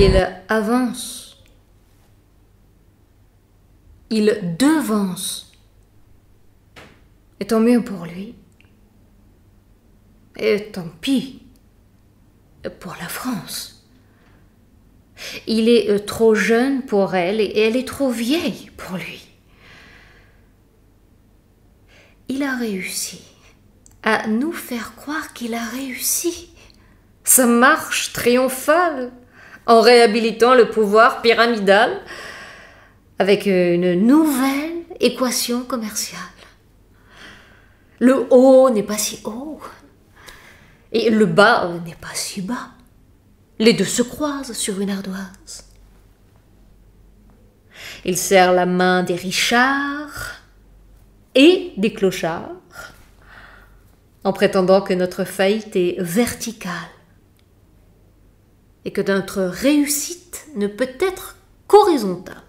Il avance. Il devance. Et tant mieux pour lui. Et tant pis pour la France. Il est trop jeune pour elle et elle est trop vieille pour lui. Il a réussi à nous faire croire qu'il a réussi sa marche triomphale en réhabilitant le pouvoir pyramidal avec une nouvelle équation commerciale. Le haut n'est pas si haut et le bas n'est pas si bas. Les deux se croisent sur une ardoise. Il serre la main des richards et des clochards en prétendant que notre faillite est verticale et que notre réussite ne peut être qu'horizontale.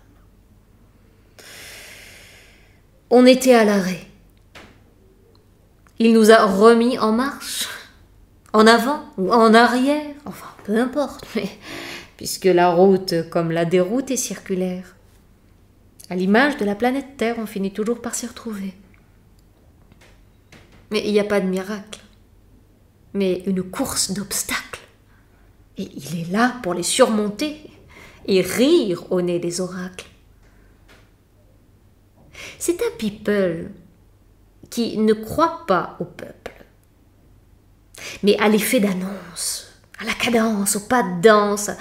On était à l'arrêt. Il nous a remis en marche, en avant ou en arrière, enfin peu importe, mais puisque la route comme la déroute est circulaire. À l'image de la planète Terre, on finit toujours par s'y retrouver. Mais il n'y a pas de miracle, mais une course d'obstacles. Et il est là pour les surmonter et rire au nez des oracles. C'est un people qui ne croit pas au peuple, mais à l'effet d'annonce, à la cadence, au pas de danse, à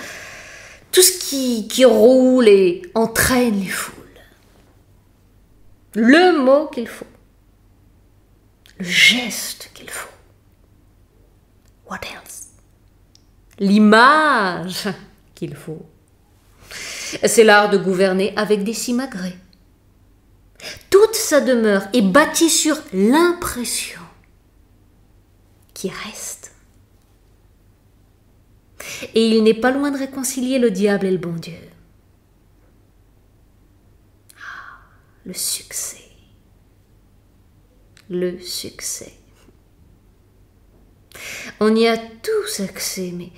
tout ce qui roule et entraîne les foules. Le mot qu'il faut, le geste qu'il faut. What else? L'image qu'il faut. C'est l'art de gouverner avec des simagrées. Toute sa demeure est bâtie sur l'impression qui reste. Et il n'est pas loin de réconcilier le diable et le bon Dieu. Ah, le succès. Le succès. On y a tous accès, mais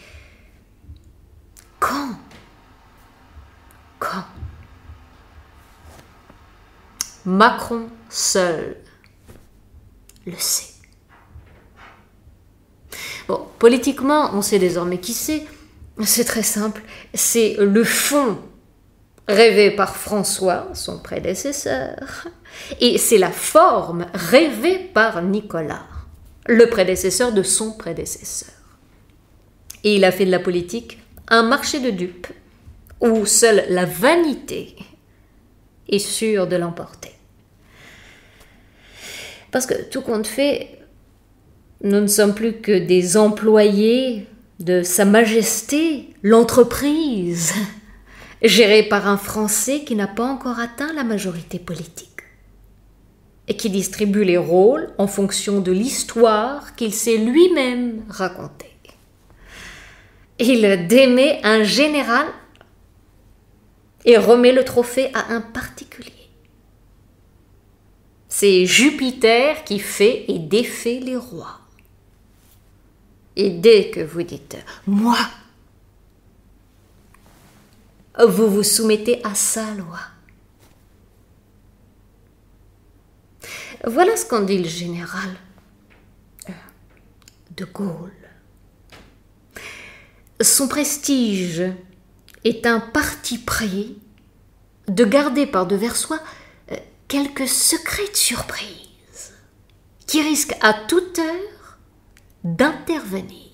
quand? Quand? Macron seul le sait. Bon, politiquement, on sait désormais qui c'est. C'est très simple. C'est le fond rêvé par François, son prédécesseur, et c'est la forme rêvée par Nicolas, le prédécesseur de son prédécesseur. Et il a fait de la politique un marché de dupes, où seule la vanité est sûre de l'emporter. Parce que tout compte fait, nous ne sommes plus que des employés de Sa Majesté, l'entreprise, gérée par un Français qui n'a pas encore atteint la majorité politique et qui distribue les rôles en fonction de l'histoire qu'il s'est lui-même racontée. Il démet un général et remet le trophée à un particulier. C'est Jupiter qui fait et défait les rois. Et dès que vous dites « moi », vous vous soumettez à sa loi. Voilà ce qu'en dit le général de Gaulle. Son prestige est un parti pris de garder par-devers soi quelques secrètes surprises qui risquent à toute heure d'intervenir.